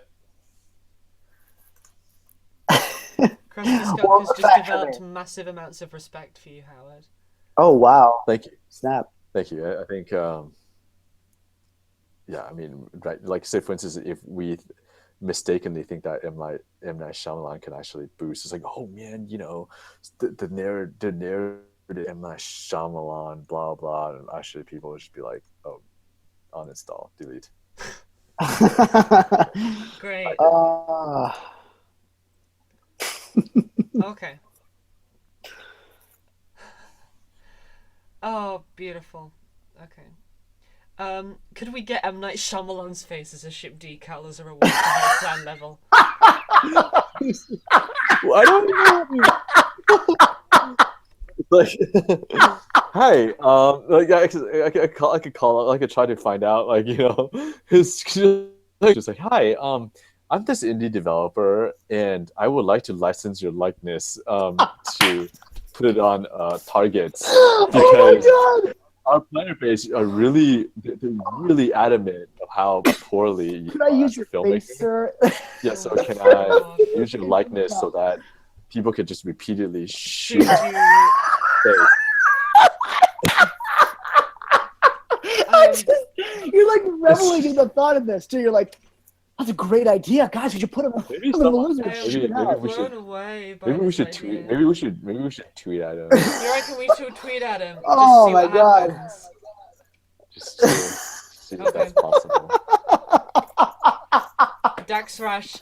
Krusty Skunk Well, has the just fact developed that- massive amounts of respect for you, Howard. Oh wow! thank you. Snap. Thank you. I think, yeah, I mean, right, like say for instance, if we mistakenly think that M Night Shyamalan can actually boost, it's like, oh man, the narrative M Night Shyamalan, blah blah, and actually people would just be like, oh, uninstall, delete. Great. uh, Okay. Oh, beautiful. Okay. Could we get M. Night Shyamalan's face as a ship decal as a reward for high plan level? Well, I don't know. Like, hi, like I could call, I could try to find out, like his just like, hi, I'm this indie developer, and I would like to license your likeness, to put it on targets oh because my god! our player base are they're really adamant of how poorly you Could I are use as a your filmmaker. face, sir? Yeah, so Oh, can God. I use your likeness so that people could just repeatedly Shoot shoot you. face? You're like reveling in the thought of this too. You're like, that's a great idea, guys. We should put him Maybe in the someone, loser I and am shoot it maybe out. we should, blown away by maybe we this should idea. tweet, maybe we should tweet at him. You reckon we should tweet at him? Just Oh see my what God. happens. Just to see if that's possible. Dax Rash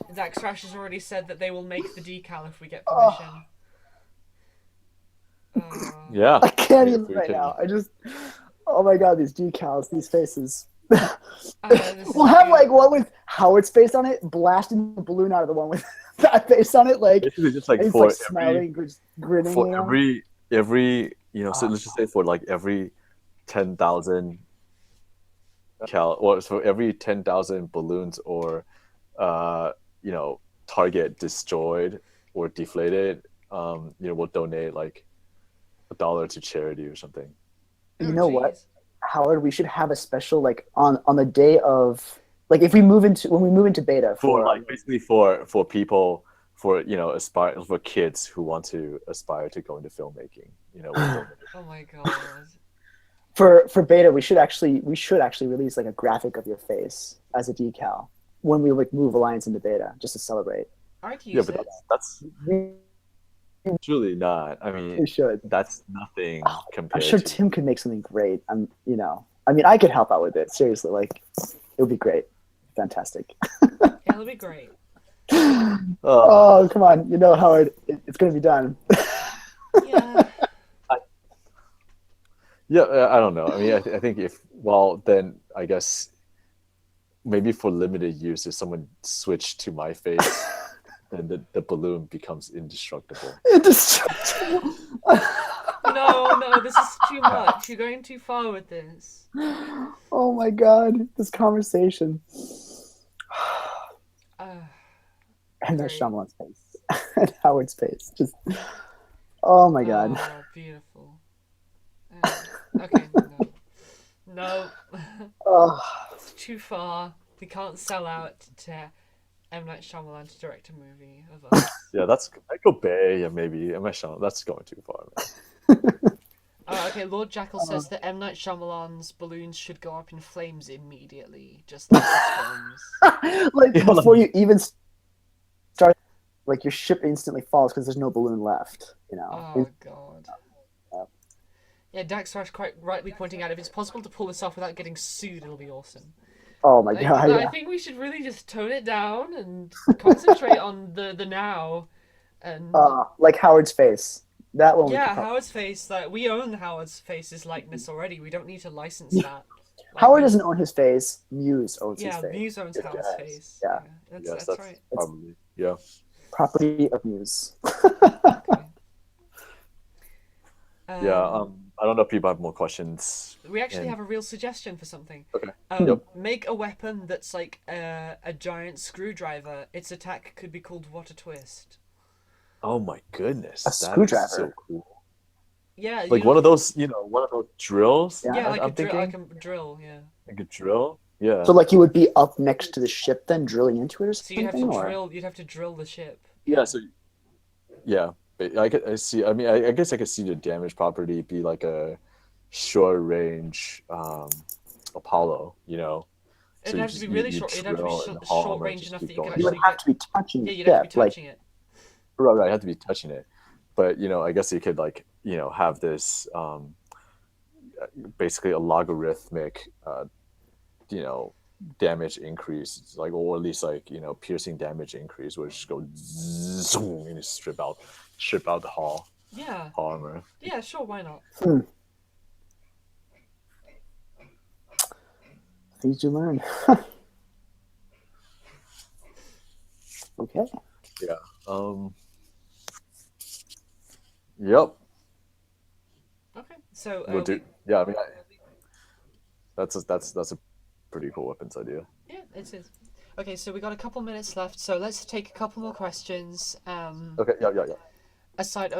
has already said that they will make the decal if we get permission. Yeah. I can't if even we right can- now. Oh my god, these decals, these faces. This is We'll have good. like one with Howard's face on it, blasting the balloon out of the one with that face on it, like Basically, just like and he's for like smiling, grinning. for you know? every so let's just say for like every 10,000 or for every 10,000 balloons or target destroyed or deflated, we'll donate like $1 to charity or something. You Oh, know what, jeez. Howard? We should have a special like on the day of like if we move into when we move into beta For like basically for people for aspire for kids who want to aspire to go into filmmaking. We'll donate. Oh my god. for beta we should actually release like a graphic of your face as a decal when we like move Alliance into beta just to celebrate. I'd Yeah, use but it. that's We truly not. I mean, should. that's nothing I'm compared sure to. Tim could make something great. I mean, I could help out with it. Seriously, like, it would be great. Fantastic. Yeah, it'll be great. Oh, come on. Howard, it's going to be done. Yeah. Yeah, I don't know. I mean, I think then I guess maybe for limited use, if someone switched to my face then the balloon becomes indestructible. Indestructible. No, this is too much. You're going too far with this. Oh my god, this conversation. And that Great. Shyamalan's face. And Howard's face. Just, oh my god. Oh, beautiful. Okay, no. No. Oh, It's too far. We can't sell out to M. Night Shyamalan to direct a movie of us. Yeah, that's Michael Bay and maybe M. Night Shyamalan. That's going too far. Man. Okay, Lord Jackal says that M. Night Shyamalan's balloons should go up in flames immediately, just like his films. like Yeah, before you even start, like your ship instantly falls because there's no balloon left. You know. Oh, God. Yeah, Dax Rush quite rightly pointing out if it's possible to pull this off without getting sued, it'll be awesome. Oh my god. I Yeah. think we should really just tone it down and concentrate on the now. And Like Howard's face. That one. yeah, Howard's face. Like we own Howard's face's likeness already. We don't need to license that. Howard doesn't own his face. Muse owns his Yeah, face. Muse owns Howard's Yes. face. Yeah. That's Yes, right. probably. Yeah. Property of Muse. Okay. Yeah. I don't know if people have more questions. We actually and- have a real suggestion for something. Okay. Yep. Make a weapon that's like a giant screwdriver. Its attack could be called What a Twist. Oh my goodness. A that is screwdriver. so cool. Yeah, Like one of those, one of those drills. Yeah. Yeah, like I'm a drill. thinking. Like a drill. Yeah. Like a drill. Yeah. So like you would be up next to the ship then drilling into it or So something? you'd have to or? drill. You'd have to drill the ship. Yeah. So. Yeah. I see. I mean, I guess I could see the damage property be like a short range Apollo. It'd you have just- to be really you short. It'd have to be drill and haul short and range just enough keep that you can going. You would actually have to be touching Yeah, the you'd have to ship. be Like touching it. Right. I have to be touching it, but I guess you could have this basically a logarithmic damage increase, or at least piercing damage increase, where it just go zoom and you strip out the hull Yeah. armor. Yeah. Sure. Why not? things you learn. Okay. Yeah. Yep. Okay. So We'll do. Yeah. I mean, that's a pretty cool weapons idea. yeah, it is. Okay, so we got a couple minutes left. So let's take a couple more questions. Okay. Yeah. Aside,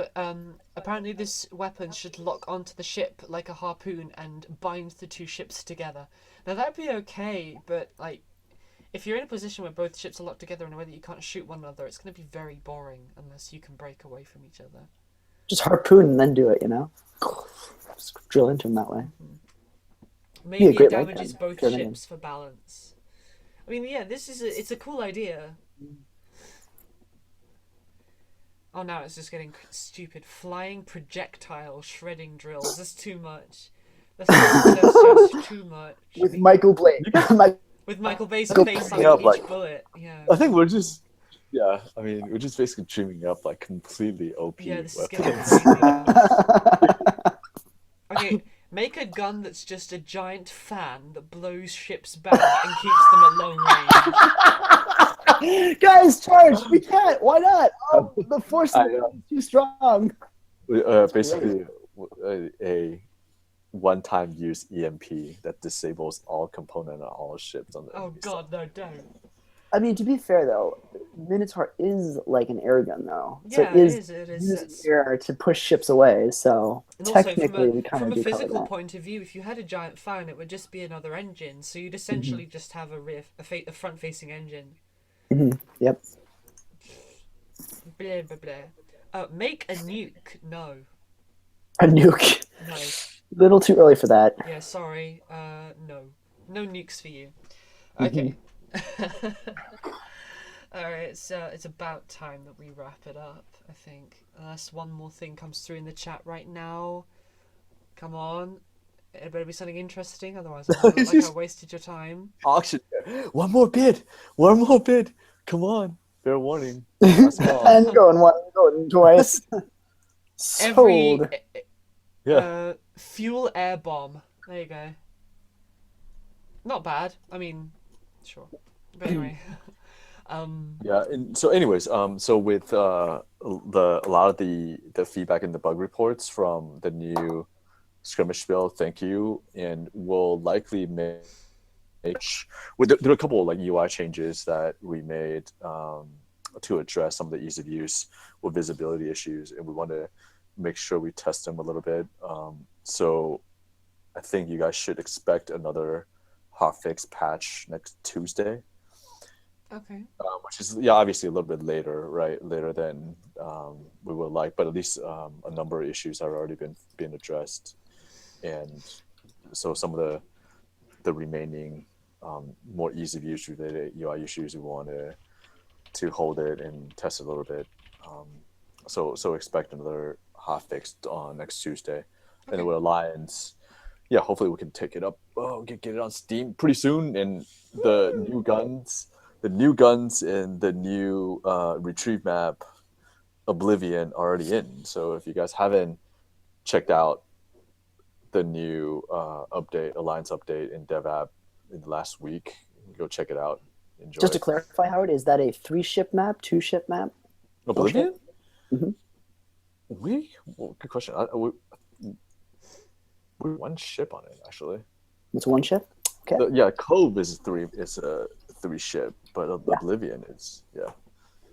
apparently this weapon should lock onto the ship like a harpoon and bind the two ships together. Now that'd be okay, but like, if you're in a position where both ships are locked together in a way that you can't shoot one another, it's going to be very boring unless you can break away from each other. Just harpoon and then do it, Just drill into them that way. Maybe a great it light damages gun. both Drilling in. ships for balance. I mean, yeah, it's a cool idea. Oh, now it's just getting stupid. Flying projectile shredding drills. That's too much. That's just too much. With Michael Blake. With Michael Bay's Go face picking on up, each like- bullet. Yeah. I think we're just. Yeah, I mean, we're just basically dreaming up like completely OP Yeah, this is getting weapons. crazy now. Okay, make a gun that's just a giant fan that blows ships back and keeps them at long range. Guys, charge! We can't! Why not? Oh, the force I is know. too strong. Basically, a one-time use EMP that disables all component on all ships on the. Oh enemy god, no, don't. I mean, to be fair though, Minotaur is like an air gun though. So Yeah, it is it is. using It's- air to push ships away, so And also, technically we kind from of a do cover physical that. point of view, if you had a giant fan, it would just be another engine. So you'd essentially just have a front-facing engine. Yep. Blah blah blah. Make a nuke. No, A nuke. no. Little too early for that. Yeah, sorry. No nukes for you. Okay. All right. So it's about time that we wrap it up. I think, unless one more thing comes through in the chat right now. Come on. It better be something interesting, otherwise I look like I wasted your time. Auction. One more bid. Come on. Fair warning. Last call. And going twice. Every Sold. Yeah. fuel air bomb. There you go. Not bad. I mean, sure. But anyway. Yeah, and so anyways, so with a lot of the feedback and the bug reports from the new skirmish build, thank you, and we'll likely make there are a couple of like UI changes that we made to address some of the ease of use with visibility issues, and we want to make sure we test them a little bit. So I think you guys should expect another hotfix patch next Tuesday. Okay. Which is obviously a little bit later, right? Later than we would like, but at least a number of issues have already been addressed, and so some of the remaining more ease of use related UI issues we want to hold it and test it a little bit. So expect another hot fix on next Tuesday, and then with Alliance, hopefully we can take it up. Get it on Steam pretty soon, and the new guns and the new retrieve map Oblivion are already in. So if you guys haven't checked out the new Alliance update in dev app in the last week, go check it out. Enjoy Just to it. clarify, Howard, is that a 3-ship map, 2-ship map? Oblivion? Mm-hmm. Good question. We're one ship on it actually. It's 1 ship. Okay. Cove is a 3-ship, but Oblivion is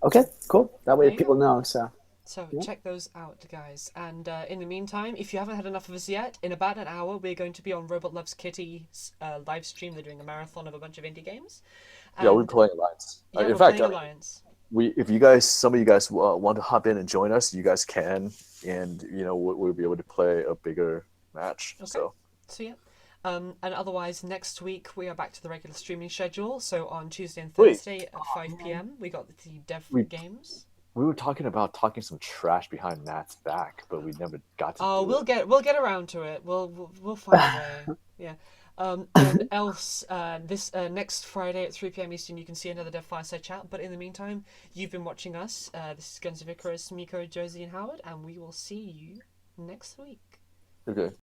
Okay. Cool. That way There you people go. know. So. So Yeah. check those out, guys. And in the meantime, if you haven't had enough of us yet, in about an hour we're going to be on Robot Loves Kitty's live stream. They're doing a marathon of a bunch of indie games. Yeah, we're playing Alliance. Yeah, In we're fact, playing Alliance. if some of you guys want to hop in and join us, you guys can, and we'll be able to play a bigger match. Okay. So yeah. And otherwise, next week we are back to the regular streaming schedule. So on Tuesday and Wait. Thursday at 5 p.m. we got the dev games. we were talking some trash behind Matt's back, but we never got to. We'll get around to it. We'll find a way. Yeah. And else, this next Friday at 3 p.m. Eastern, you can see another Dev Fireside chat. But in the meantime, you've been watching us. This is Guns of Icarus, Miko, Josie, and Howard, and we will see you next week. Okay.